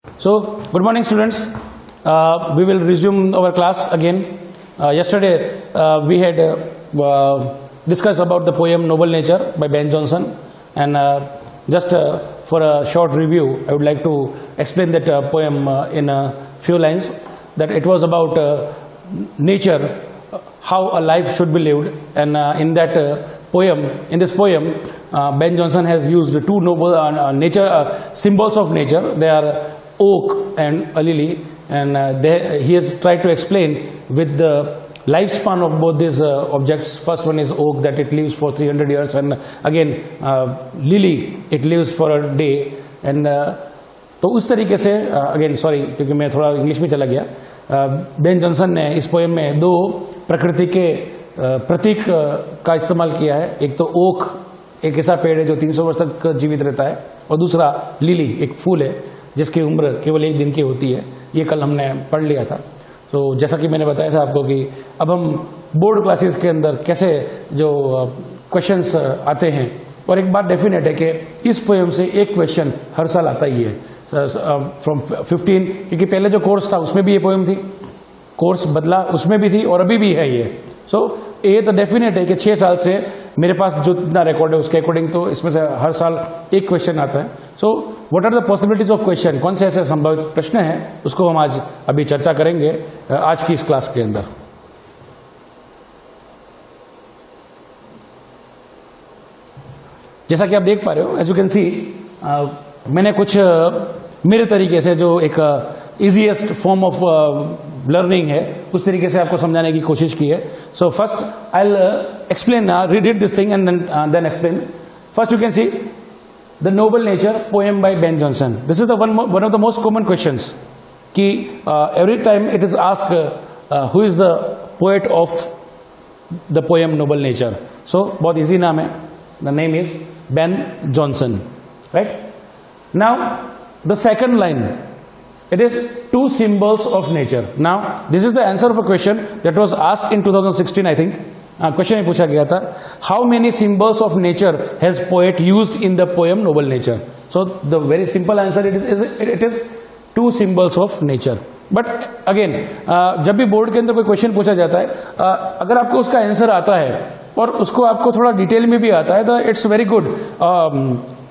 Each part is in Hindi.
So, good morning, students. We will resume our class again. Yesterday, we had discussed about the poem Noble Nature by Ben Jonson, and just for a short review, I would like to explain that poem in a few lines. That it was about nature, how a life should be lived, and in this poem, Ben Jonson has used two noble symbols of nature. They are oak and a lily, and he has tried to explain with the lifespan of both these objects. First one is oak, that it lives for 300 years, and again lily, it lives for a day. And तो उस तरीके से अगेन सॉरी क्योंकि मैं थोड़ा इंग्लिश में चला गया, बेन जॉनसन ने इस पोएम में दो प्रकृति के प्रतीक का इस्तेमाल किया है. एक तो ओक, एक ऐसा पेड़ है जो 300 वर्ष तक जीवित रहता है, और दूसरा लिली, एक फूल है जिसकी उम्र केवल 1 दिन की होती है. ये कल हमने पढ़ लिया था. तो जैसा कि मैंने बताया था आपको कि अब हम बोर्ड क्लासेस के अंदर कैसे जो क्वेश्चंस आते हैं, और एक बात डेफिनेट है कि इस पोएम से एक क्वेश्चन हर साल आता ही है फ्रॉम 15, क्योंकि पहले जो कोर्स था उसमें भी ये पोएम थी, कोर्स बदला उसमें भी थी, और अभी भी है ये. सो ये तो डेफिनेट है कि 6 साल से मेरे पास जो इतना रिकॉर्ड है उसके अकॉर्डिंग तो इसमें से हर साल एक क्वेश्चन आता है. So what are the possibilities of question, कौन से ऐसे संभावित प्रश्न हैं, उसको हम आज अभी चर्चा करेंगे आज की इस क्लास के अंदर. जैसा कि आप देख पा रहे हो, एज यू कैन सी, मैंने कुछ मेरे तरीके से जो एक इजीएस्ट फॉर्म ऑफ लर्निंग है उस तरीके से आपको समझाने की कोशिश की है. So first I will explain, read this thing and then explain. First you can see the noble nature poem by Ben Jonson. This is the one of the most common questions कि every time it is asked who is the poet of the poem noble nature. So बहुत इजी नाम है, the name is Ben Jonson, right? Now, the second line, it is two symbols of nature. Now, this is the answer of a question that was asked in 2016, I think. Question में पूछा गया था, how many symbols of nature has poet used in the poem Noble Nature? So, the very simple answer it is two symbols of nature. But again जब भी बोर्ड के अंदर कोई क्वेश्चन पूछा जाता है, अगर आपको उसका आंसर आता है और उसको आपको थोड़ा डिटेल में भी आता है, तो इट्स वेरी गुड.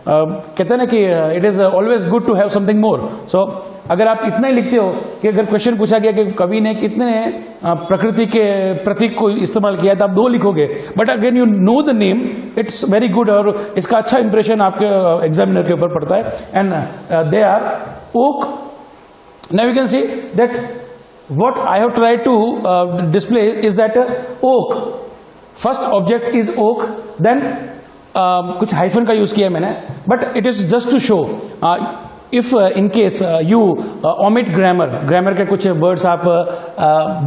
कहते हैं ना कि it is always good to have something more. So अगर आप इतना ही लिखते हो कि अगर क्वेश्चन पूछा गया कि कवि ने कितने प्रकृति के प्रतीक को इस्तेमाल किया, तो आप 2 लिखोगे. But again you know the name, it's very good, और इसका अच्छा इंप्रेशन आपके एग्जामिनर के ऊपर पड़ता है. And they are oak. Now you can see that what I have tried to display is that oak, first object is oak, then कुछ हाइफन का यूज किया मैंने, but it is just to show if in case you omit grammar के कुछ words आप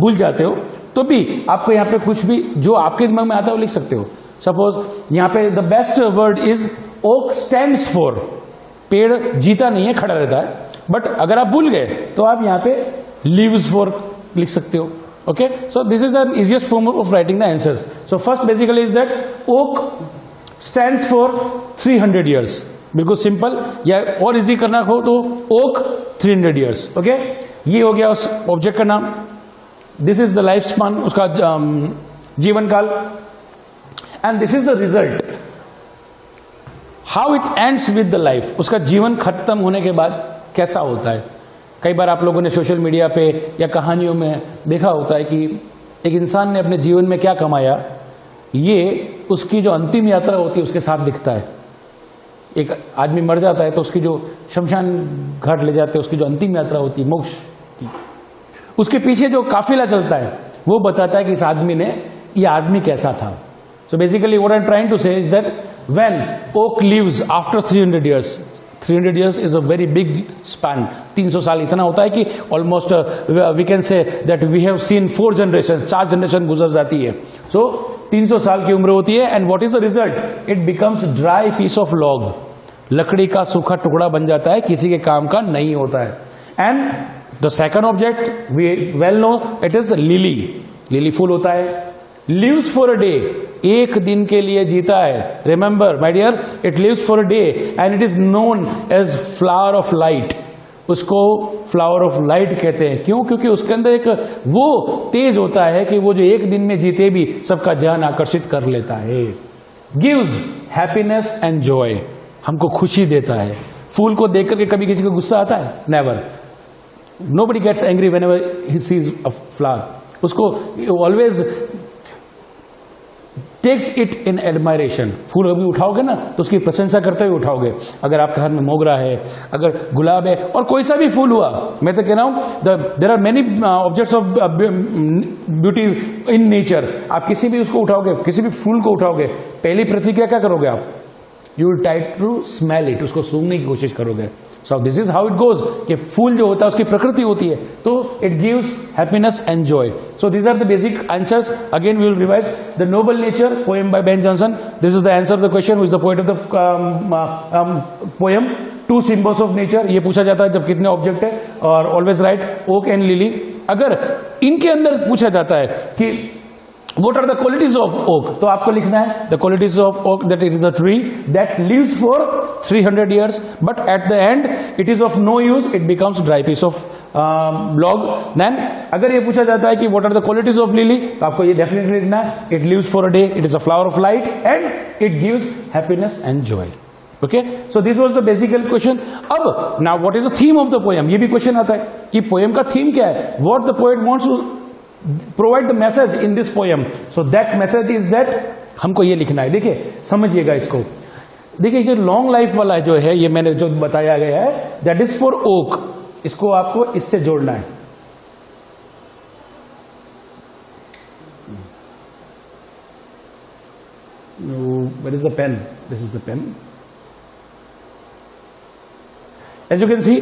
भूल जाते हो, तो भी आपको यहाँ पे कुछ भी जो आपके दिमाग में आता है वो लिख सकते हो. सपोज यहाँ पे the best word is oak stands for, पेड़ जीता नहीं है, खड़ा रहता है. बट अगर आप भूल गए तो आप यहां पे lives for लिख सकते हो. Okay, so this is the easiest form of writing the answers. So first basically is that oak stands for 300 years. बिल्कुल सिंपल, या और इजी करना हो तो ओक 300 years. ओके, ये हो गया उस ऑब्जेक्ट का नाम. This is the life span, उसका जीवन काल. And this is the result, how it ends with the life. उसका जीवन खत्म होने के बाद कैसा होता है. कई बार आप लोगों ने सोशल मीडिया पे या कहानियों में देखा होता है कि एक इंसान ने अपने जीवन में क्या कमाया, ये उसकी जो अंतिम यात्रा होती है उसके साथ दिखता है. एक आदमी मर जाता है तो उसकी जो शमशान घाट ले जाते हैं, उसकी जो अंतिम यात्रा होती है मोक्ष की, उसके पीछे जो काफिला चलता है वो बताता है कि इस आदमी ने, ये आदमी कैसा था. So basically what I am trying to say is that when oak lives after 300 years, 300 years is a very big span. 300 साल इतना होता है कि almost we can say that we have seen 4 generations, 4 generation गुजर जाती है. सो 300 साल की उम्र होती है. And what is the result, it becomes dry piece of log. लकड़ी का सूखा टुकड़ा बन जाता है, किसी के काम का नहीं होता है. And the second object we well know, it is lily. Lily फूल होता है, लिव्स फॉर अ डे, एक दिन के लिए जीता है. Remember my dear, it lives for a day and it is known as flower of light. उसको फ्लावर ऑफ लाइट कहते हैं। क्यों? क्योंकि उसके अंदर एक वो तेज होता है कि वो जो एक दिन में जीते भी सबका ध्यान आकर्षित कर लेता है। गिव्स हैप्पीनेस एंड जॉय, हमको खुशी देता है। फूल को देख करके कभी किसी को गुस्सा आता है? Never. Nobody gets angry whenever he sees a flower. उसको always takes it in admiration. फूल अभी उठाओगे ना तो उसकी प्रशंसा करते हुए उठाओगे। अगर आपके हाथ में मोगरा है, अगर गुलाब है, और कोई सा भी फूल हुआ, मैं तो कह रहा हूं there are many objects of beauties in nature. आप किसी भी उसको उठाओगे, किसी भी फूल को उठाओगे, पहली प्रतिक्रिया क्या करोगे आप? You will try to smell it, उसको सूंघने की कोशिश करोगे। So this is how it goes कि फूल जो होता है उसकी प्रकृति होती है, तो it gives happiness and joy. So these are the basic answers. Again we will revise the noble nature poem by Ben Jonson. This is the answer of the question, who is the poet of the poem. Two symbols of nature, ये पूछा जाता है जब कितने ऑब्जेक्ट है, और always right oak and lily. अगर इनके अंदर पूछा जाता है कि what are the qualities of oak, तो आपको लिखना है the qualities of oak that it is a tree that lives for 300 years but at the end it is of no use, it becomes dry piece of log. Then अगर ये पूछा जाता है कि what are the qualities of lily, तो आपको ये definitely लिखना है it lives for a day, it is a flower of light and it gives happiness and joy. Okay, so this was the basic question. अब now what is the theme of the poem, ये भी क्वेश्चन आता है कि पोएम का थीम क्या है, what the poet wants to provide the message in this poem. So that message is that हमको ये लिखना है। देखिए समझिएगा इसको। देखिए ये लॉन्ग लाइफ वाला जो है, ये मैंने जो बताया गया है, दैट इज फॉर ओक। इसको आपको इससे जोड़ना है। Where is the pen? This is the pen. As you can see,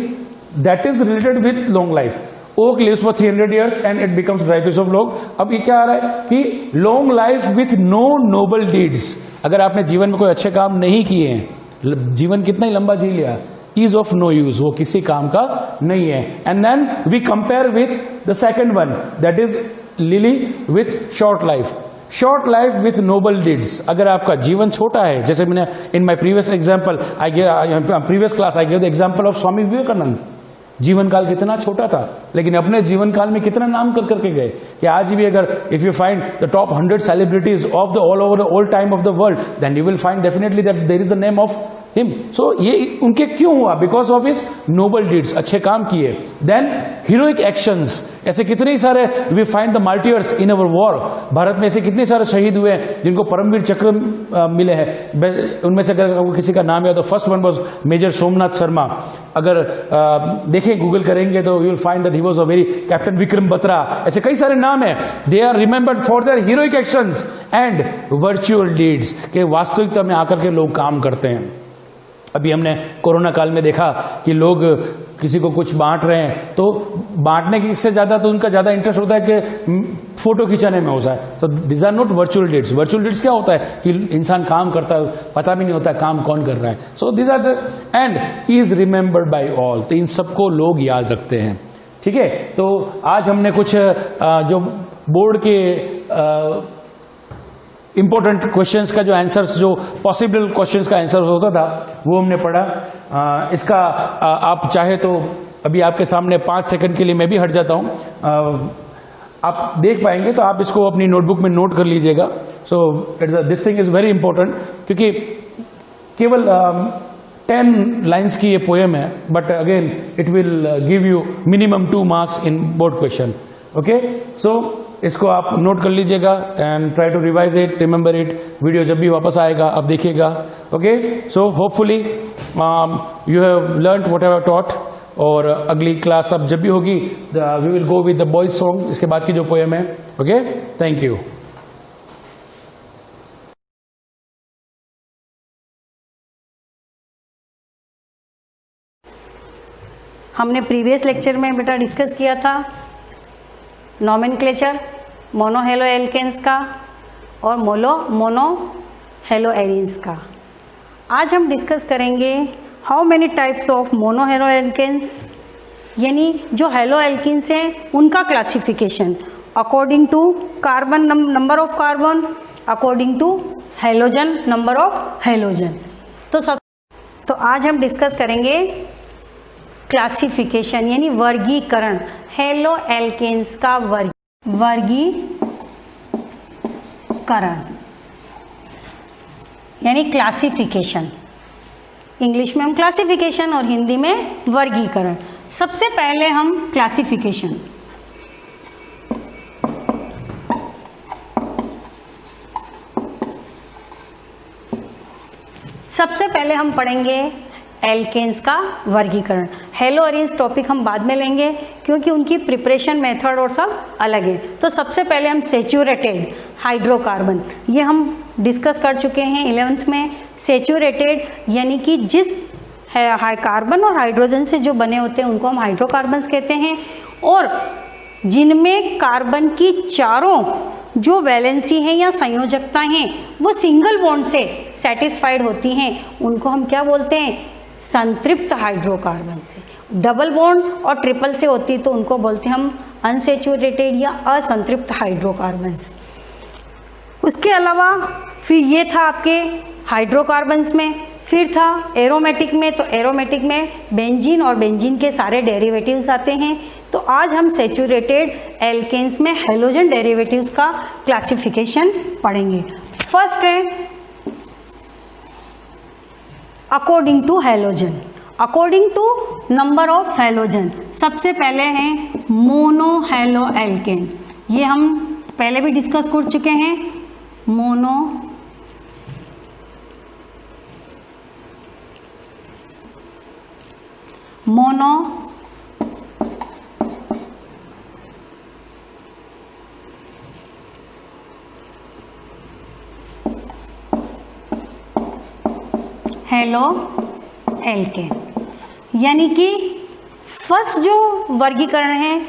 that is related with long life. Oak lives for 300 years and it becomes dry piece of log. अब ये क्या आ रहा है कि long life with no noble deeds. अगर आपने जीवन में कोई अच्छे काम नहीं किए हैं, जीवन कितना ही लंबा जी लिया, is of no use, वो किसी काम का नहीं है। And then we compare with the second one, that is lily with short life. Short life with noble deeds. अगर आपका जीवन छोटा है, जैसे मैंने in my previous example previous class I give the example of Swami Vivekananda. जीवन काल कितना छोटा था, लेकिन अपने जीवन काल में कितना नाम कर करके गए कि आज भी अगर if you find the top 100 celebrities of the all over the all time of the world, then you will find definitely that there is the name of him. So ये उनके क्यों हुआ? Because of his noble deeds, अच्छे काम किए। देन हीरोइक एक्शंस, ऐसे कितने ही सारे we find the martyrs in our war. Bharat में ऐसे कितने सारे शहीद हुए जिनको परमवीर चक्र मिले हैं। उनमें से अगर किसी का नाम है तो first one was major Somnath Sharma. अगर देखें गूगल करेंगे तो you will find that he was a very captain Vikram Batra. ऐसे कई सारे नाम है। They are remembered for their heroic actions and virtual deeds, के वास्तविकता में आकर के लोग काम करते हैं। अभी हमने कोरोना काल में देखा कि लोग किसी को कुछ बांट रहे हैं, तो बांटने की से ज्यादा तो उनका ज्यादा इंटरेस्ट होता है कि फोटो खिंचाने में होता है। तो this are not virtual deeds. Virtual deeds क्या होता है कि इंसान काम करता है, पता भी नहीं होता काम कौन कर रहा है। So this are the end is remembered by all, तो इन सबको लोग याद रखते हैं। ठीक है, तो आज हमने कुछ जो बोर्ड के इंपॉर्टेंट क्वेश्चंस का जो आंसर्स, जो पॉसिबल क्वेश्चंस का आंसर होता था, वो हमने पढ़ा। इसका आप चाहे तो अभी आपके सामने 5 सेकंड के लिए मैं भी हट जाता हूं, आप देख पाएंगे तो आप इसको अपनी नोटबुक में नोट कर लीजिएगा। So this thing is very important, क्योंकि केवल 10 लाइन्स की ये पोएम है, but again it will give you minimum 2 marks in board question. Okay, so इसको आप नोट कर लीजिएगा and try to revise it, remember it. Video जब भी वापस आएगा आप देखिएगा। Okay, so hopefully you have learned what I have taught. और अगली क्लास अब जब भी होगी we will go with the boys song, इसके बाद की जो पोएम है। Okay, thank you. हमने प्रीवियस लेक्चर में बेटा डिस्कस किया था नॉमेनक्लेचर मोनो हेलो एल्केन्स का और मोनो हेलो एरिन्स का। आज हम डिस्कस करेंगे how many types of mono halo alkanes, यानी जो हेलो एल्किन्स हैं उनका classification according to carbon number of carbon, according to halogen number of halogen. तो आज हम डिस्कस करेंगे क्लासिफिकेशन यानी वर्गीकरण, हेलो एल्केन्स का वर्गीकरण यानी क्लासिफिकेशन। इंग्लिश में हम क्लासिफिकेशन और हिंदी में वर्गीकरण। सबसे पहले हम क्लासिफिकेशन, सबसे पहले हम पढ़ेंगे एल्केन्स का वर्गीकरण। हेलो एरीन्स टॉपिक हम बाद में लेंगे क्योंकि उनकी प्रिपरेशन मेथड और सब अलग है। तो सबसे पहले हम सेचुरेटेड हाइड्रोकार्बन, ये हम डिस्कस कर चुके हैं 11th में। सेचुरेटेड यानी कि जिस कार्बन और हाइड्रोजन से जो बने होते हैं उनको हम हाइड्रोकार्बन्स कहते हैं, और जिनमें कार्बन की चारों जो वैलेंसी हैं या संयोजकता हैं वो सिंगल बॉन्ड से सेटिस्फाइड होती हैं, उनको हम क्या बोलते हैं? संतृप्त हाइड्रोकार्बन से। डबल बॉन्ड और ट्रिपल से होती तो उनको बोलते हैं हम अनसेचुरेटेड या असंतृप्त हाइड्रोकार्बन्स। उसके अलावा फिर ये था आपके हाइड्रोकार्बन्स में। फिर था एरोमेटिक में, तो एरोमेटिक में बेंजीन और बेंजीन के सारे डेरिवेटिव्स आते हैं। तो आज हम सेचुरेटेड एल्केन्स में हेलोजन डेरिवेटिव्स का क्लासिफिकेशन पढ़ेंगे। फर्स्ट है according to halogen, according to number of halogen. सबसे पहले हैं मोनो हेलो एल्केन्स, ये हम पहले भी डिस्कस कर चुके हैं। मोनो हेलो एल्केन, यानी कि फर्स्ट जो वर्गीकरण है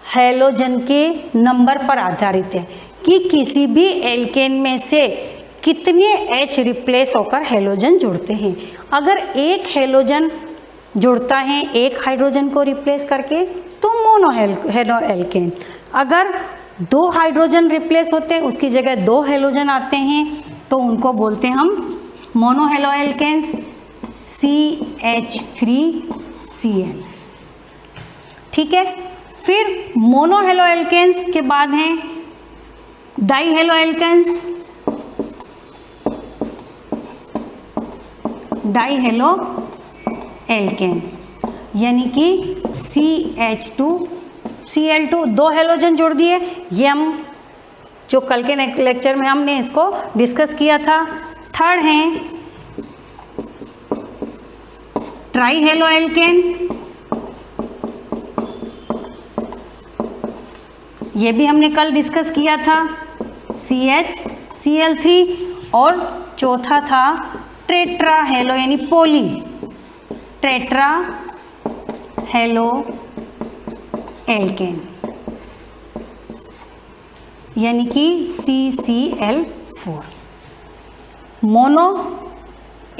हेलोजन के नंबर पर आधारित है कि किसी भी एल्केन में से कितने H रिप्लेस होकर हेलोजन जुड़ते हैं। अगर एक हेलोजन जुड़ता है एक हाइड्रोजन को रिप्लेस करके तो मोनो हेलो एल्केन। अगर दो हाइड्रोजन रिप्लेस होते हैं उसकी जगह दो हेलोजन आते हैं तो उनको बोलते हैं हम मोनो हेलो एल्केन्स, CH3Cl। ठीक है, फिर मोनो हेलो एल्केन्स के बाद हैं di halo alkanes, di halo alkane, यानी कि CH2Cl2, दो हेलोजन जोड़ दिए। ये हम जो कल के लेक्चर में हमने इसको डिस्कस किया था। थर्ड हैं ट्राई हेलो एल्केन, ये भी हमने कल डिस्कस किया था, CHCl3। और चौथा था टेट्रा हेलो यानी पोली, टेट्रा हेलो एल्केन, यानी कि CCl4। मोनो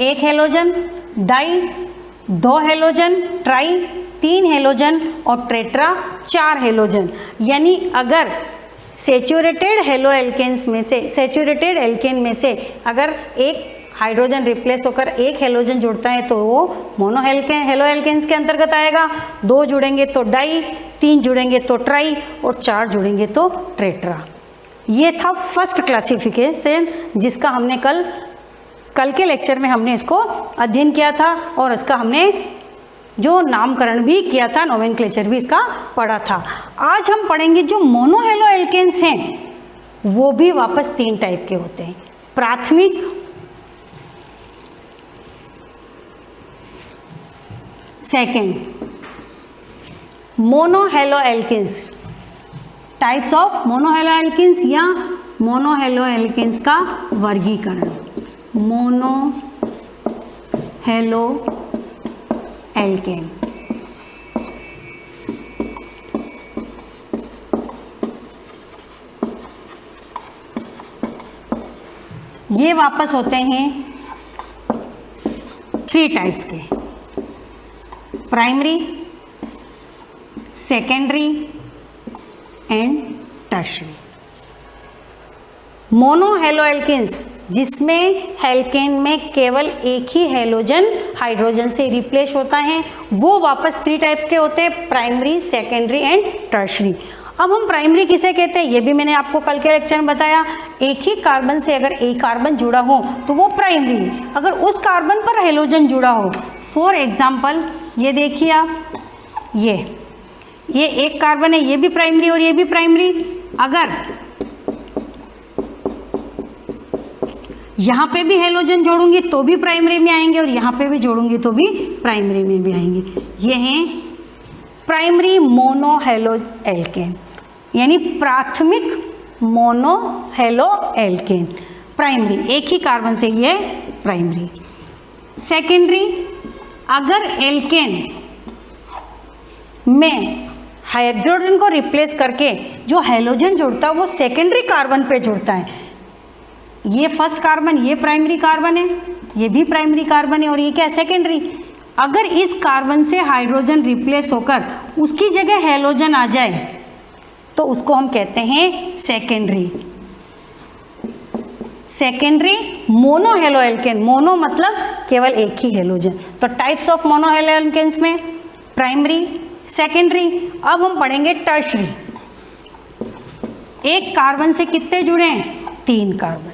एक हेलोजन, डाई दो हेलोजन, ट्राई तीन हेलोजन और टेट्रा चार हेलोजन। यानी अगर सेचुरेटेड हेलो एल्केन्स में से, सेचुरेटेड एल्केन में से अगर एक हाइड्रोजन रिप्लेस होकर एक हेलोजन जुड़ता है तो वो मोनो हेलो एल्केन्स के अंतर्गत आएगा। दो जुड़ेंगे तो डाई, तीन जुड़ेंगे तो ट्राई और चार जुड़ेंगे तो टेट्रा। ये था फर्स्ट क्लासिफिकेशन जिसका हमने कल के लेक्चर में हमने इसको अध्ययन किया था और इसका हमने जो नामकरण भी किया था, नोमेनक्लेचर भी इसका पढ़ा था। आज हम पढ़ेंगे जो मोनो हेलो एल्केन्स हैं वो भी वापस तीन टाइप के होते हैं। प्राथमिक, second, mono halo alkanes, types of mono halo alkanes या मोनो हेलो एल्केन्स का वर्गीकरण। मोनो हेलो एल्केन, ये वापस होते हैं थ्री टाइप्स के, primary, secondary and tertiary. Mono halo alkanes जिसमें हेल्केन में केवल एक ही हेलोजन हाइड्रोजन से रिप्लेस होता है, वो वापस 3 टाइप्स के होते हैं, प्राइमरी, सेकेंडरी एंड टर्शरी। अब हम प्राइमरी किसे कहते हैं ये भी मैंने आपको कल के लेक्चर में बताया। एक ही कार्बन से अगर एक कार्बन जुड़ा हो तो वो प्राइमरी, अगर उस कार्बन पर हेलोजन जुड़ा हो, फॉर एग्जाम्पल ये देखिए आप, ये एक कार्बन है, ये भी प्राइमरी और ये भी प्राइमरी। अगर यहाँ पे भी हेलोजन जोड़ूंगी तो भी प्राइमरी में आएंगे और यहाँ पे भी जोड़ूंगी तो भी प्राइमरी में भी आएंगे। ये हैं प्राइमरी मोनो हेलो एल्केन, यानी प्राथमिक मोनो हेलो एल्केन, प्राइमरी एक ही कार्बन से ये प्राइमरी। सेकेंडरी, अगर एल्केन में हाइड्रोजन को रिप्लेस करके जो हेलोजन जुड़ता है वो सेकेंडरी कार्बन पे जुड़ता है। ये फर्स्ट कार्बन, ये प्राइमरी कार्बन है, ये भी प्राइमरी कार्बन है और ये क्या है, सेकेंडरी। अगर इस कार्बन से हाइड्रोजन रिप्लेस होकर उसकी जगह हेलोजन आ जाए तो उसको हम कहते हैं secondary. Secondary mono halo alkane, mono मतलब केवल एक ही हेलोजन। तो types of mono halo alkanes में प्राइमरी, सेकेंडरी। अब हम पढ़ेंगे टर्शरी। एक कार्बन से कितने जुड़े हैं, 3 कार्बन।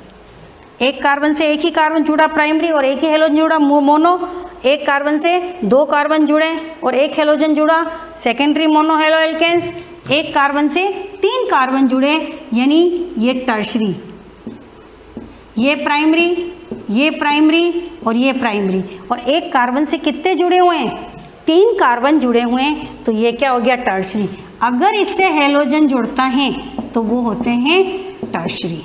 एक कार्बन से एक ही कार्बन जुड़ा प्राइमरी और एक ही हेलोजन जुड़ा मोनो। एक कार्बन से 2 कार्बन जुड़े और एक हेलोजन जुड़ा, सेकेंडरी मोनो हेलो एल्केन्स। एक कार्बन से 3 कार्बन जुड़े यानी ये टर्शरी। ये प्राइमरी, ये प्राइमरी और ये प्राइमरी। और एक कार्बन से कितने जुड़े हुए हैं, 3 कार्बन जुड़े हुए हैं, तो ये क्या हो गया, टर्शरी। अगर इससे हेलोजन जुड़ता है तो वो होते हैं टर्शरी।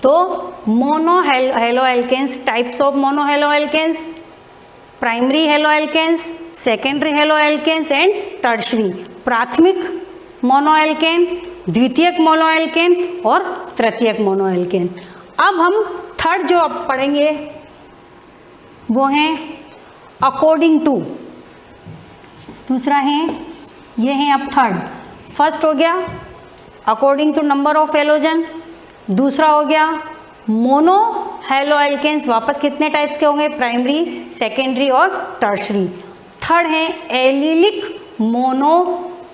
तो mono halo alkanes, types of mono halo alkanes, primary halo alkanes, secondary halo alkanes and tertiary. प्राथमिक मोनो एल्केन, द्वितीयक मोनो एल्केन और तृतीयक मोनो एल्केन। अब हम थर्ड जो अब पढ़ेंगे वो हैं अकॉर्डिंग टू। दूसरा है ये है अब थर्ड। फर्स्ट हो गया according to number of halogen, दूसरा हो गया मोनो हेलो एल्केन्स, वापस कितने टाइप्स के होंगे, प्राइमरी, सेकेंडरी और टर्शरी। थर्ड है एलिलिक मोनो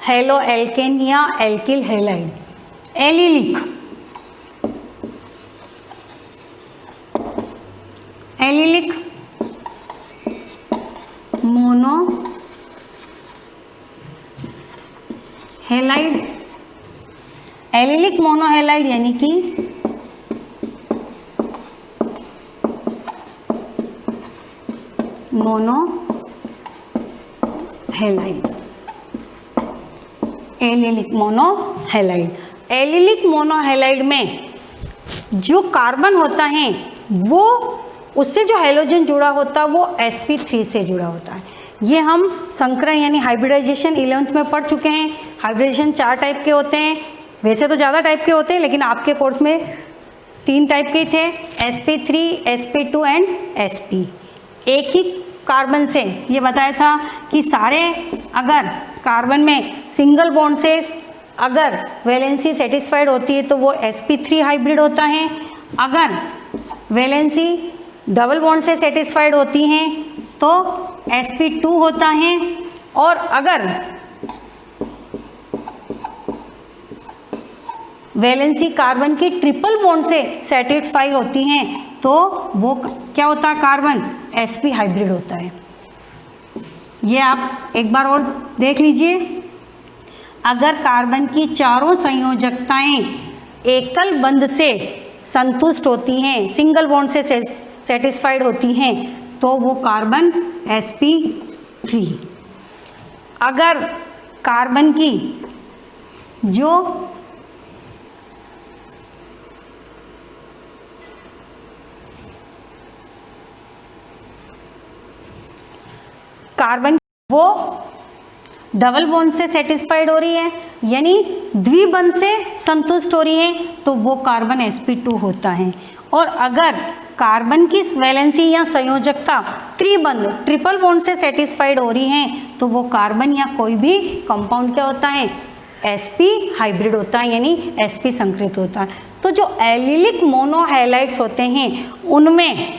हेलो एल्केन या alkyl halide. Allylic, allylic mono halide. Allylic monohalide यानी कि मोनोहेलाइड, एलिलिक मोनोहेलाइड। एलिलिक मोनोहेलाइड में जो कार्बन होता है वो उससे जो हाइड्रोजन जुड़ा होता है वो sp3 से जुड़ा होता है। ये हम संकरण यानी हाइब्रिडाइजेशन 11th में पढ़ चुके हैं। हाइब्रिडाइजेशन 4 टाइप के होते हैं, वैसे तो ज़्यादा टाइप के होते हैं लेकिन आपके कोर्स में 3 टाइप के थे, sp3, sp2 एंड sp। एक ही कार्बन से ये बताया था कि सारे अगर कार्बन में सिंगल बॉन्ड से अगर वैलेंसी सेटिस्फाइड होती है तो वो sp3 हाइब्रिड होता है। अगर वैलेंसी डबल बॉन्ड से सेटिस्फाइड होती हैं तो sp2 होता है। और अगर वैलेंसी कार्बन की ट्रिपल बॉन्ड से सेटिस्फाई होती हैं तो वो क्या होता है, कार्बन sp हाइब्रिड होता है। ये आप एक बार और देख लीजिए। अगर कार्बन की चारों संयोजकताएं एकल बंध से संतुष्ट होती हैं, सिंगल बॉन्ड से सेटिस्फाइड होती हैं तो वो कार्बन sp3। अगर कार्बन की जो कार्बन वो डबल बॉन्ड से सेटिस्फाइड हो रही है यानी द्विबंध से संतुष्ट हो रही है तो वो कार्बन sp2 होता है। और अगर कार्बन की वैलेंसी या संयोजकता त्रिबंध ट्रिपल बॉन्ड से सेटिस्फाइड हो रही है तो वो कार्बन या कोई भी कंपाउंड क्या होता है, sp हाइब्रिड होता है, यानी sp संकृत होता है। तो जो एलिलिक मोनोहैलाइड्स होते हैं उनमें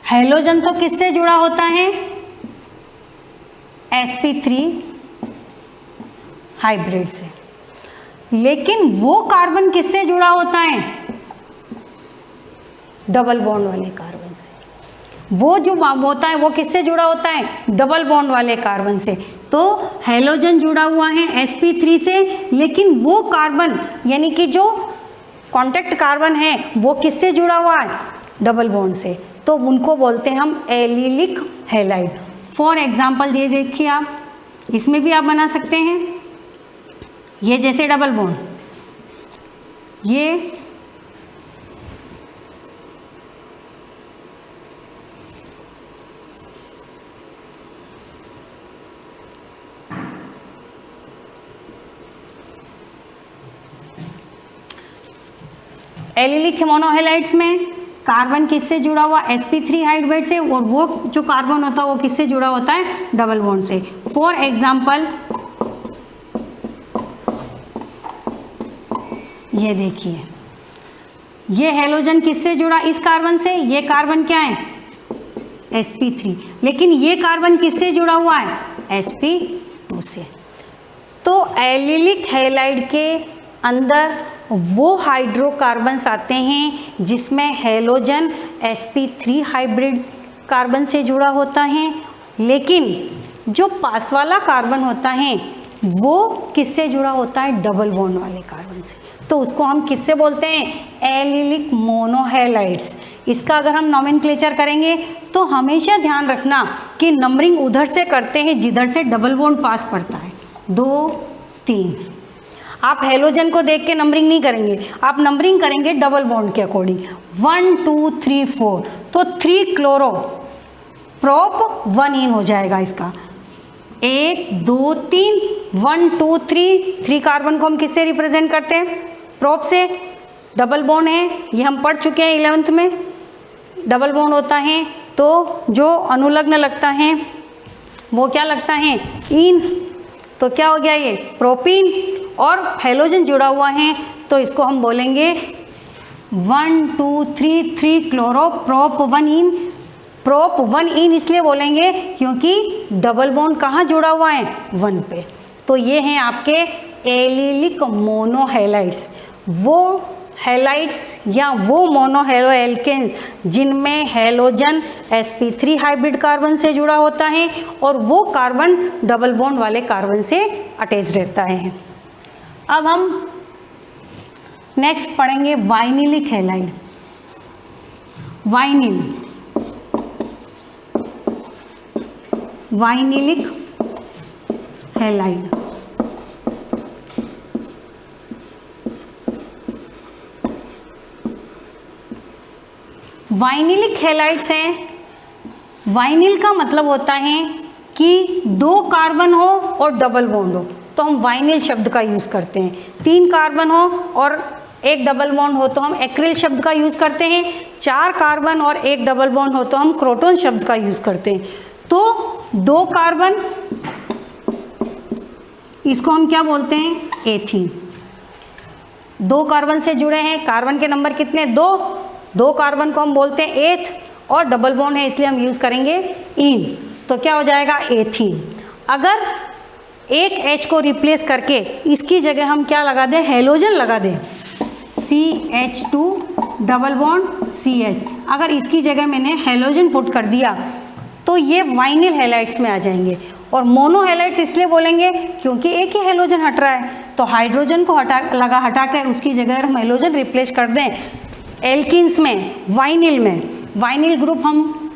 हैलोजन तो किससे जुड़ा होता है, sp3 हाइब्रिड से, लेकिन वो कार्बन किससे जुड़ा होता है, डबल बॉन्ड वाले कार्बन से। वो जो होता है वो किससे जुड़ा होता है, डबल बॉन्ड वाले कार्बन से। तो हैलोजन जुड़ा हुआ है sp3 से, लेकिन वो कार्बन यानी कि जो कांटेक्ट कार्बन है वो किससे जुड़ा हुआ है, डबल बॉन्ड से। तो उनको बोलते हैं हम एलिलिक हैलाइड। फॉर एग्जाम्पल ये देखिए आप, इसमें भी आप बना सकते हैं, ये जैसे डबल बॉन्ड, ये एलिलिक मोनोहैलाइड्स में कार्बन किससे जुड़ा हुआ, sp3 हाइब्रिड से, और वो जो कार्बन होता है वो किससे जुड़ा होता है, डबल बॉन्ड से। फॉर एग्जाम्पल ये देखिए, ये हैलोजन किससे जुड़ा, इस कार्बन से, ये कार्बन क्या है, sp3, लेकिन ये कार्बन किससे जुड़ा हुआ है, sp2 से। तो एलिलिक हैलाइड के अंदर वो हाइड्रोकार्बन्स आते हैं जिसमें हैलोजन sp3 हाइब्रिड कार्बन से जुड़ा होता है, लेकिन जो पास वाला कार्बन होता है वो किससे जुड़ा होता है, डबल बॉन्ड वाले कार्बन से। तो उसको हम किससे बोलते हैं, एलिलिक मोनोहैलाइड्स। इसका अगर हम नॉमेनक्लेचर करेंगे तो हमेशा ध्यान रखना कि नंबरिंग उधर से करते हैं जिधर से डबल बॉन्ड पास पड़ता है, 2 3। आप हैलोजन को देख के नंबरिंग नहीं करेंगे, आप नंबरिंग करेंगे डबल बॉन्ड के अकॉर्डिंग, 1 2 3 4। तो 3 क्लोरो प्रोप 1 इन हो जाएगा इसका, 1 2 3 1 2 3 कार्बन को हम किससे रिप्रेजेंट करते हैं, प्रोप से। डबल बॉन्ड है, ये हम पढ़ चुके हैं 11th में, डबल बॉन्ड होता है तो जो अनुलग्न लगता है वो क्या लगता है, इन। तो क्या हो गया ये, प्रोपीन। और हैलोजन जुड़ा हुआ है तो इसको हम बोलेंगे 1 2 3 क्लोरो प्रोप 1 इन। प्रोप 1 इन इसलिए बोलेंगे क्योंकि डबल बॉन्ड कहाँ जुड़ा हुआ है, 1 पे। तो ये हैं आपके एलिलिक मोनोहैलाइड्स, वो हैलाइड्स या वो मोनोहैलोएल्केन्स जिनमें हैलोजन sp3 हाइब्रिड कार्बन से जुड़ा होता है और वो कार्बन डबल बॉन्ड वाले कार्बन से अटैच रहता है। अब हम नेक्स्ट पढ़ेंगे vinylic halide. Vinylic halide vinylic halides हैं। वाइनिल का मतलब होता है कि 2 कार्बन हो और डबल बॉन्ड हो तो हम वाइनिल शब्द का यूज़ करते हैं। 3 कार्बन हो और 1 डबल बॉन्ड हो तो हम एक्रिल शब्द का यूज़ करते हैं। 4 कार्बन और 1 डबल बॉन्ड हो तो हम क्रोटोन शब्द का यूज़ करते हैं। तो 2 कार्बन, इसको हम क्या बोलते हैं, एथीन। 2 कार्बन से जुड़े हैं, कार्बन के नंबर कितने, 2 कार्बन को हम बोलते हैं एथ, और डबल बॉन्ड है इसलिए हम यूज़ करेंगे इन। तो क्या हो जाएगा, एथीन। अगर एक H को रिप्लेस करके इसकी जगह हम क्या लगा दें, हैलोजन लगा दें, CH2 डबल बॉन्ड CH। अगर इसकी जगह मैंने हैलोजन पुट कर दिया तो ये वाइनिल हैलाइड्स में आ जाएंगे। और मोनोहैलाइड्स इसलिए बोलेंगे क्योंकि एक ही हैलोजन हट रहा है, तो हाइड्रोजन को हटा कर उसकी जगह हम हैलोजन रिप्लेस कर दें एल्किन्स में, वाइनिल में। वाइनिल ग्रुप हम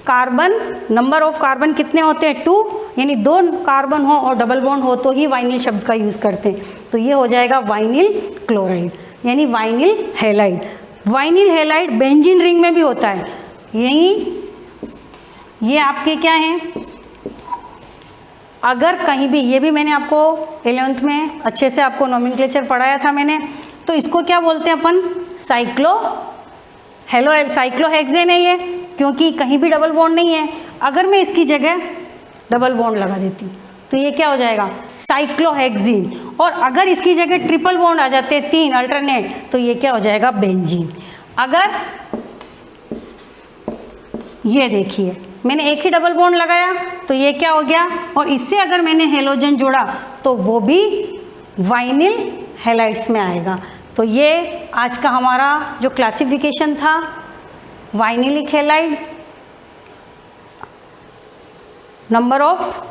कार्बन, नंबर ऑफ कार्बन कितने होते हैं, 2, यानी 2 कार्बन हो और डबल बॉन्ड हो तो ही वाइनिल शब्द का यूज़ करते हैं। तो ये हो जाएगा वाइनिल क्लोराइड यानी vinyl halide. Vinyl halide benzene ring में भी होता है। ये आपके क्या हैं, अगर कहीं भी, ये भी मैंने आपको 11th में अच्छे से आपको नोमेनक्लेचर पढ़ाया था मैंने। तो इसको क्या बोलते हैं अपन? साइक्लोहेक्सेन है ये, क्योंकि कहीं भी डबल बॉन्ड नहीं है। अगर मैं इसकी जगह डबल बॉन्ड लगा देती तो ये क्या हो जाएगा? साइक्लोहेक्सीन। और अगर इसकी जगह ट्रिपल बॉन्ड आ जाते 3 अल्टरनेट, तो ये क्या हो जाएगा? बेंजीन। अगर ये देखिए मैंने एक ही डबल बॉन्ड लगाया तो ये क्या हो गया, और इससे अगर मैंने हेलोजन जोड़ा तो वो भी वाइनिल हैलाइड्स में आएगा। तो ये आज का हमारा जो क्लासिफिकेशन था vinylic halide, number of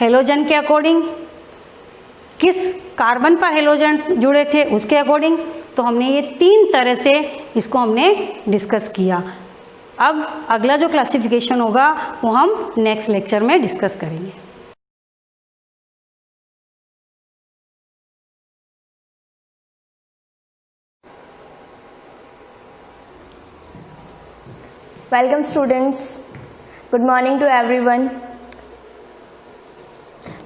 halogen के अकॉर्डिंग, किस कार्बन पर हेलोजन जुड़े थे उसके अकॉर्डिंग। तो हमने ये 3 तरह से इसको हमने डिस्कस किया। अब अगला जो क्लासिफिकेशन होगा वो हम नेक्स्ट लेक्चर में डिस्कस करेंगे। Welcome students, good morning to everyone.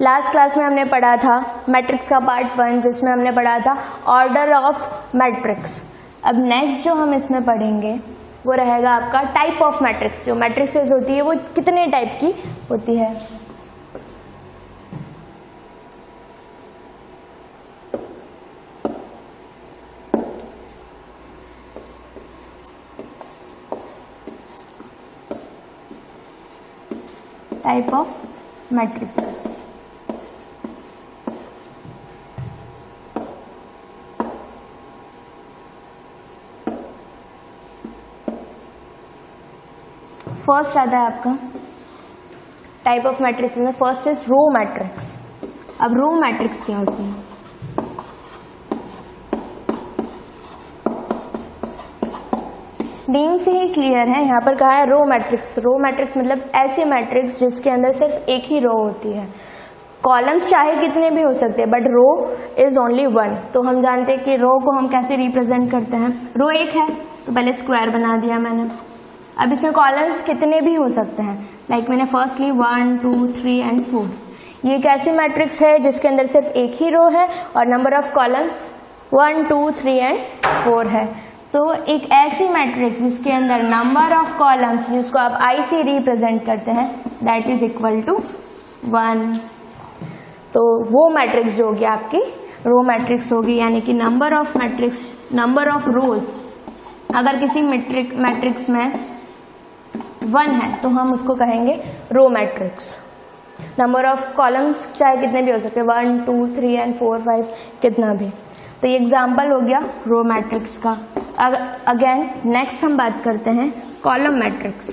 Last class में हमने पढ़ा था मैट्रिक्स का पार्ट 1, जिसमें हमने पढ़ा था ऑर्डर ऑफ मैट्रिक्स। अब नेक्स्ट जो हम इसमें पढ़ेंगे वो रहेगा आपका टाइप ऑफ मैट्रिक्स। जो मैट्रिक्सेस होती है वो कितने टाइप की होती है। Type of matrices. फर्स्ट आता है आपका टाइप ऑफ मैट्रिक्स में, फर्स्ट इज रो मैट्रिक्स। अब रो मैट्रिक्स क्या होती है? नेम से ही क्लियर है, यहाँ पर कहा है रो मैट्रिक्स। रो मैट्रिक्स मतलब ऐसे मैट्रिक्स जिसके अंदर सिर्फ एक ही रो होती है। कॉलम्स चाहे कितने भी हो सकते हैं बट रो इज ओनली 1। तो हम जानते हैं कि रो को हम कैसे रिप्रेजेंट करते हैं। रो एक है तो पहले स्क्वायर बना दिया मैंने। अब इसमें कॉलम्स कितने भी हो सकते हैं, लाइक मैंने फर्स्टली 1 2 3 एंड 4। ये एक ऐसी मैट्रिक्स है जिसके अंदर सिर्फ एक ही रो है और नंबर ऑफ कॉलम्स 1 2 3 एंड 4 है। तो एक ऐसी मैट्रिक्स जिसके अंदर नंबर ऑफ कॉलम्स, जिसको आप आई से रिप्रेजेंट करते हैं, दैट इज इक्वल टू 1। तो वो मैट्रिक्स जो होगी आपकी रो मैट्रिक्स होगी, यानी कि number of matrix, number of रोज अगर किसी मैट्रिक्स में 1 है तो हम उसको कहेंगे row matrix. Number of columns चाहे कितने भी हो सकते हैं, 1 2 3 एंड 4 5 कितना भी। तो ये एग्जाम्पल हो गया रो मैट्रिक्स का। अगेन नेक्स्ट हम बात करते हैं कॉलम मैट्रिक्स।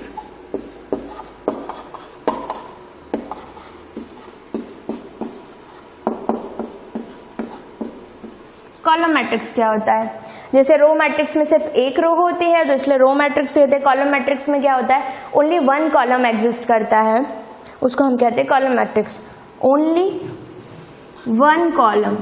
कॉलम मैट्रिक्स क्या होता है? जैसे रो मैट्रिक्स में सिर्फ एक रो होती है तो इसलिए रो मैट्रिक्स होते हैं। कॉलम मैट्रिक्स में क्या होता है? ओनली 1 कॉलम एग्जिस्ट करता है, उसको हम कहते हैं कॉलम मैट्रिक्स। Only 1 column.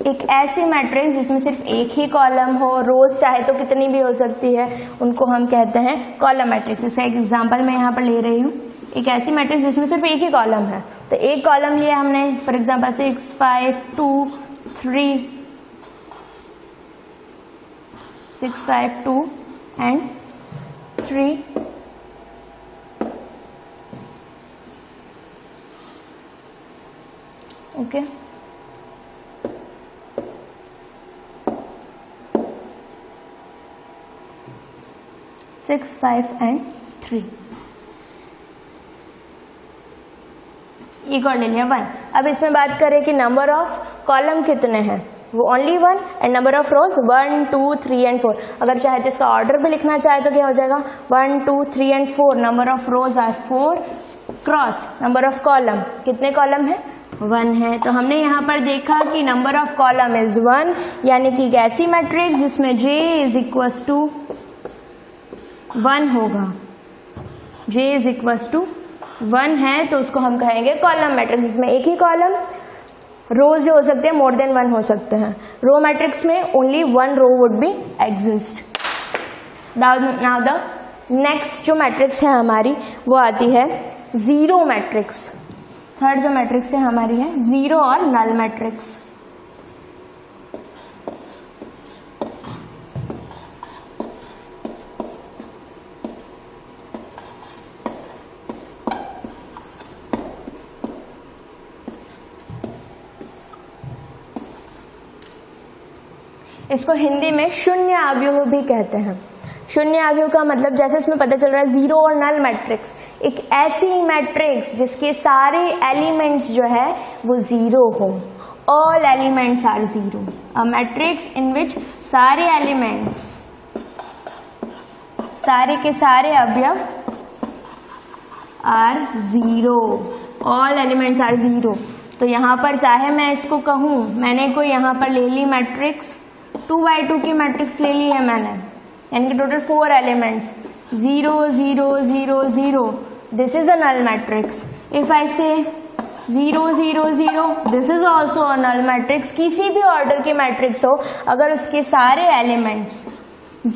एक ऐसी मैट्रिक्स जिसमें सिर्फ एक ही कॉलम हो, रोज चाहे तो कितनी भी हो सकती है, उनको हम कहते हैं कॉलम मैट्रिक्स। इसका एक एग्जांपल मैं यहाँ पर ले रही हूँ। एक ऐसी मैट्रिक्स जिसमें सिर्फ एक ही कॉलम है, तो एक कॉलम लिया हमने, for example 6 5 2 3 6 5 2 and 3। Okay, 6 5 and 3। एक और ले लिया 1। अब इसमें बात करें कि नंबर ऑफ कॉलम कितने हैं, वो only 1 and number of rose 1 2 3 and 4। अगर चाहे तो इसका ऑर्डर भी लिखना चाहे तो क्या हो जाएगा, 1 2 3 and 4। Number of rows are 4 cross number of column, कितने कॉलम है, 1 है। तो हमने यहाँ पर देखा कि नंबर ऑफ कॉलम इज 1, यानी कि एक ऐसी मैट्रिक्स जिसमें J इज इक्वल टू 1 होगा। J इज इक्वल टू 1 है तो उसको हम कहेंगे कॉलम मैट्रिक्स, जिसमें एक ही कॉलम, रोज जो हो सकते हैं मोर देन 1 हो सकते हैं। रो मैट्रिक्स में only 1 row would be exist. Now the next जो मैट्रिक्स है हमारी वो आती है जीरो मैट्रिक्स। थर्ड जो मैट्रिक्स है हमारी है जीरो और नल मैट्रिक्स। इसको हिंदी में शून्य अवयव भी कहते हैं। शून्य अवयव का मतलब जैसे इसमें पता चल रहा है जीरो और नल मैट्रिक्स, एक ऐसी मैट्रिक्स जिसके सारे एलिमेंट्स जो है वो जीरो हो। All elements are zero. A matrix in which सारे एलिमेंट्स, सारे के सारे अवयव are zero. All elements are zero. तो यहाँ पर चाहे मैं इसको कहूँ, मैंने कोई यहाँ पर ले ली मैट्रिक्स 2x2 की मैट्रिक्स ले ली है मैंने, यानी कि total 4 elements 0 0 0 0, this is a null matrix. If I say 0 0 0, this is also a null matrix. किसी भी ऑर्डर की मैट्रिक्स हो, अगर उसके सारे एलिमेंट्स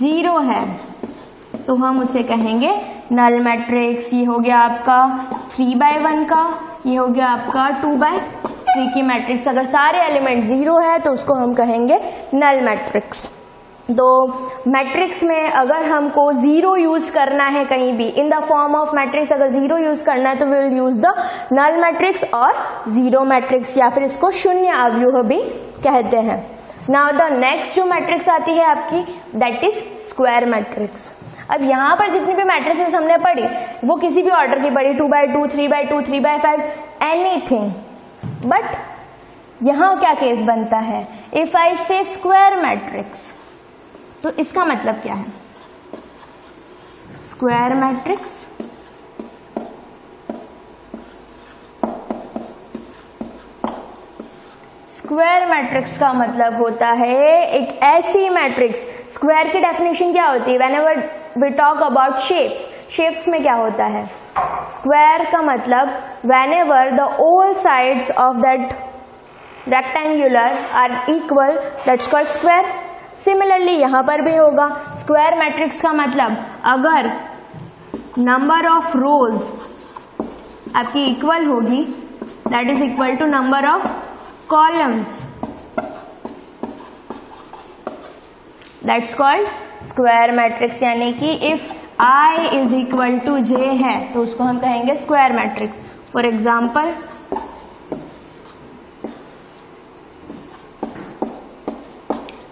0 है तो हम उसे कहेंगे नल मैट्रिक्स। ये हो गया आपका 3x1 का, ये हो गया आपका 2x3 की मैट्रिक्स। अगर सारे एलिमेंट 0 है तो उसको हम कहेंगे नल मैट्रिक्स। तो मैट्रिक्स में अगर हमको 0 यूज करना है कहीं भी in the form of matrix, अगर 0 यूज करना है तो we will use the null matrix और जीरो मैट्रिक्स, या फिर इसको शून्य अवयव भी कहते हैं। नाउ द नेक्स्ट जो मैट्रिक्स आती है आपकी, दैट इज स्क्वायर मैट्रिक्स। अब यहाँ पर जितनी भी मैट्रिक्स हमने पढ़ी वो किसी भी ऑर्डर की पढ़ी, 2x2, 3x2, 3x5, anything. But यहाँ क्या केस बनता है, इफ आई से स्क्वायर मैट्रिक्स, तो इसका मतलब क्या है? स्क्वायर मैट्रिक्स स्क्वायर मैट्रिक्स का मतलब होता है एक ऐसी मैट्रिक्स। स्क्वायर की डेफिनेशन क्या होती है? Whenever we talk about shapes, shapes में क्या होता है? स्क्वायर का मतलब whenever the all sides of that rectangular are equal, that's called square. Similarly यहाँ पर भी होगा। स्क्वायर मैट्रिक्स का मतलब अगर नंबर ऑफ रोज आपकी इक्वल होगी, that is equal to number of columns, that's called square matrix. यानी कि if I is equal to J है तो उसको हम कहेंगे स्क्वायर मैट्रिक्स। फॉर एग्जाम्पल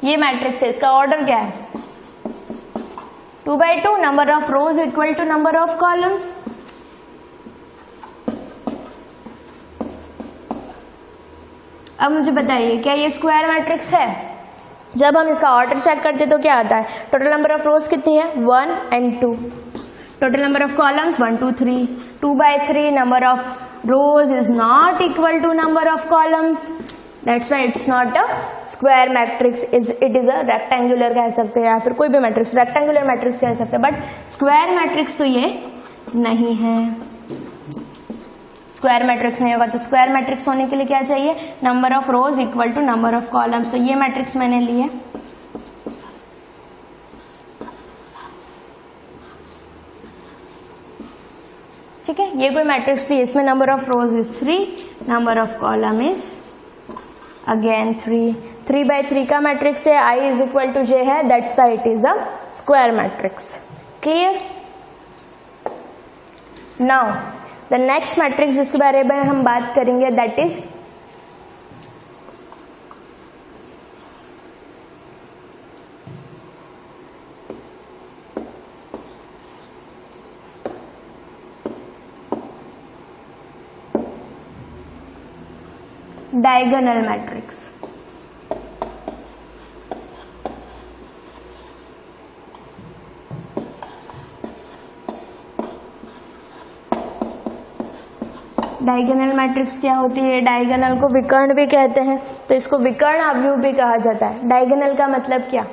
ये मैट्रिक्स है, इसका ऑर्डर क्या है? 2x2, number of rows equal to number of columns. अब मुझे बताइए क्या ये स्क्वायर मैट्रिक्स है? जब हम इसका ऑर्डर चेक करते तो क्या आता है? टोटल नंबर ऑफ रोज कितनी है? 1 and 2। Total number of columns 1 2 3। 2x3 number of rows is not equal to number of columns, that's why it's not a square matrix, it is a rectangular कह सकते हैं, या फिर कोई भी मैट्रिक्स रेक्टेंगुलर मैट्रिक्स कह सकते हैं। बट स्क्वायर मैट्रिक्स तो ये नहीं है। स्क्वायर मैट्रिक्स नहीं होगा। तो स्क्वायर मैट्रिक्स होने के लिए क्या चाहिए? Number of rows equal to number of columns. तो ये मैट्रिक्स मैंने ली है। ठीक है, ये कोई मैट्रिक्स ली, इसमें number of rows is 3, number of column is again 3। 3x3 का मैट्रिक्स है, I is equal to J है, that's why it is a square matrix. Clear? Now the next matrix जिसके बारे में हम बात करेंगे that is diagonal matrix. Diagonal matrix क्या होती है? डायगोनल को विकर्ण भी कहते हैं, तो इसको विकर्ण अवयव भी कहा जाता है। डायगोनल का मतलब क्या?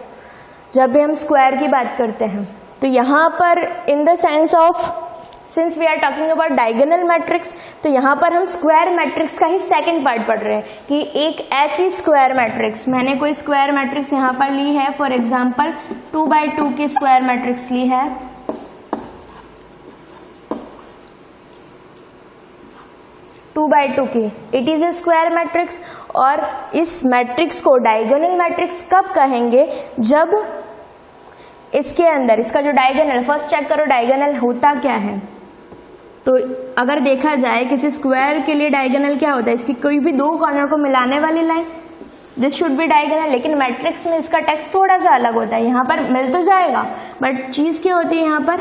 जब भी हम स्क्वायर की बात करते हैं तो यहाँ पर in the sense of since we are talking about diagonal matrix, तो यहाँ पर हम स्क्वायर मैट्रिक्स का ही सेकंड पार्ट पढ़ रहे हैं कि एक ऐसी स्क्वायर मैट्रिक्स, मैंने कोई स्क्वायर मैट्रिक्स यहाँ पर ली है, फॉर एग्जांपल 2x2 की स्क्वायर मैट्रिक्स ली है, 2x2 की, it is a square matrix. और इस मैट्रिक्स को डायगोनल मैट्रिक्स कब कहेंगे, जब इसके अंदर इसका जो डायगोनल, फर्स्ट चेक करो डायगोनल होता क्या है। तो अगर देखा जाए किसी स्क्वायर के लिए डायगोनल क्या होता है, इसकी कोई भी दो कॉर्नर को मिलाने वाली line, this should be diagonal. लेकिन मैट्रिक्स में इसका टेक्स्ट थोड़ा सा अलग होता है, यहाँ पर मिल तो जाएगा बट चीज क्या होती है, यहाँ पर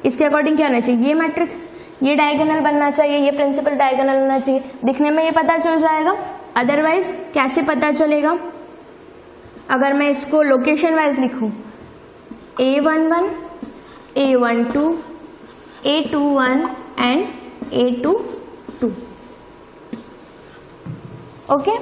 इसके अकॉर्डिंग क्या होना चाहिए, ये मैट्रिक्स ये डायगोनल बनना चाहिए, ये प्रिंसिपल डायगोनल होना चाहिए, दिखने में ये पता चल जाएगा। अदरवाइज कैसे पता चलेगा, अगर मैं इसको लोकेशन वाइज लिखूं, A11, A12, A21 and A22, okay.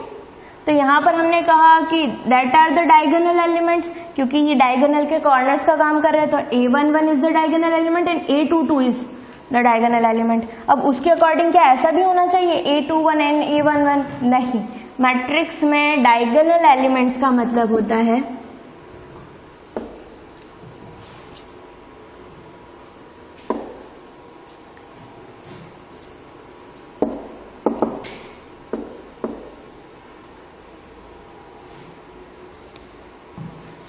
तो यहाँ पर हमने कहा कि that are the diagonal elements, क्योंकि ये डायगोनल के कॉर्नर्स का काम कर रहे हैं, तो A11 is the diagonal element and A22 is the diagonal element. अब उसके अकॉर्डिंग क्या ऐसा भी होना चाहिए A21 एंड A11? नहीं, मैट्रिक्स में डायगोनल एलिमेंट्स का मतलब होता है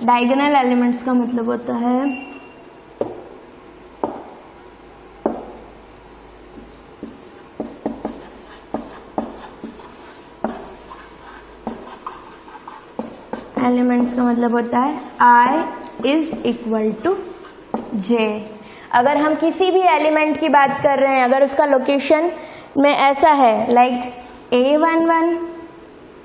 डायगोनल एलिमेंट्स का मतलब होता है एलिमेंट्स का मतलब होता है I is equal to J। अगर हम किसी भी एलिमेंट की बात कर रहे हैं, अगर उसका लोकेशन में ऐसा है लाइक A11,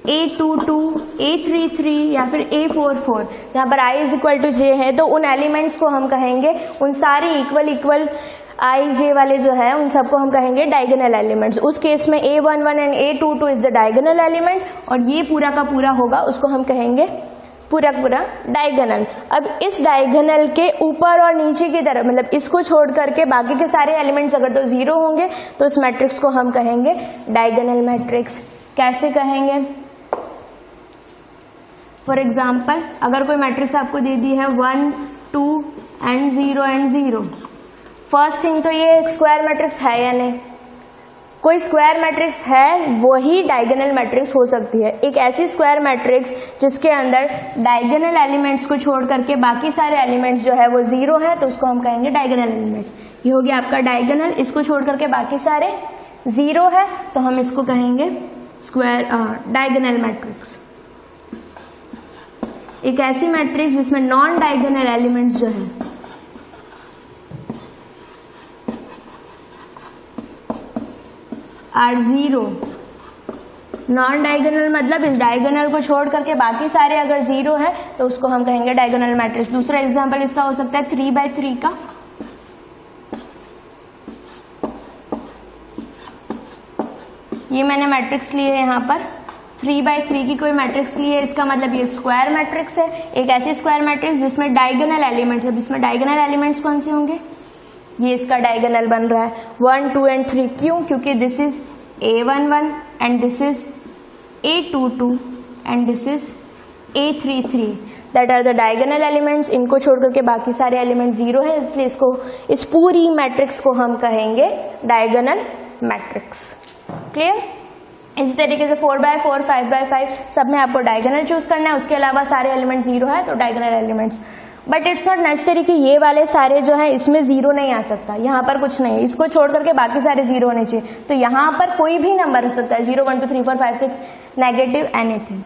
A22, A33 या फिर A44, जहाँ पर I is equal to J है, तो उन एलिमेंट्स को हम कहेंगे, उन सारे इक्वल I J वाले जो है उन सबको हम कहेंगे डायगोनल एलिमेंट्स। उस केस में A11 and A22 is the diagonal element, और ये पूरा का पूरा होगा उसको हम कहेंगे पूरा डायगोनल। अब इस डायगोनल के ऊपर और नीचे की तरफ, मतलब इसको छोड़ करके बाकी के सारे एलिमेंट्स अगर तो जीरो होंगे तो इस मैट्रिक्स को हम कहेंगे डायगोनल मैट्रिक्स। कैसे कहेंगे, फॉर एग्जाम्पल अगर कोई मैट्रिक्स आपको दे दी है 1, 2 एंड 0 एंड 0, फर्स्ट थिंग तो ये एक स्क्वायर मैट्रिक्स है या नहीं, कोई स्क्वायर मैट्रिक्स है वही डायगोनल मैट्रिक्स हो सकती है। एक ऐसी स्क्वायर मैट्रिक्स जिसके अंदर डायगोनल एलिमेंट्स को छोड़ करके बाकी सारे एलिमेंट्स जो है वो जीरो है, तो उसको हम कहेंगे डायगोनल एलिमेंट्स। ये हो गया आपका डायगोनल, इसको छोड़ करके बाकी सारे जीरो है तो हम इसको कहेंगे स्क्वायर डायगोनल मैट्रिक्स। एक ऐसी मैट्रिक्स जिसमें नॉन डायगोनल एलिमेंट्स जो है आर जीरो, नॉन डायगोनल मतलब इस डायगोनल को छोड़ करके बाकी सारे अगर जीरो है तो उसको हम कहेंगे डायगोनल मैट्रिक्स। दूसरा एग्जांपल इसका हो सकता है 3x3 का, ये मैंने मैट्रिक्स ली है यहाँ पर 3x3 की कोई मैट्रिक्स ली है, इसका मतलब ये स्क्वायर मैट्रिक्स है। एक ऐसी स्क्वायर मैट्रिक्स जिसमें डायगोनल एलिमेंट्स है, जिसमें डायगोनल एलिमेंट्स कौन से होंगे, ये इसका डायगोनल बन रहा है 1, 2 एंड 3। क्यों, क्योंकि this is A11 and this is A22 and this is A33, that are the diagonal elements. इनको छोड़ करके बाकी सारे एलिमेंट जीरो है, इसलिए इसको इस पूरी मैट्रिक्स को हम कहेंगे डायगोनल मैट्रिक्स। क्लियर। इसी तरीके से 4x4, 5x5 सब में आपको डायगोनल चूज करना है, उसके अलावा सारे एलिमेंट जीरो है तो diagonal elements. But it's not necessary कि ये वाले सारे जो है इसमें जीरो नहीं आ सकता, यहाँ पर कुछ नहीं है, इसको छोड़ करके बाकी सारे जीरो होने चाहिए। तो यहाँ पर कोई भी नंबर हो सकता है 0, 1, 2, 3, 4, 5, 6 नेगेटिव एनीथिंग।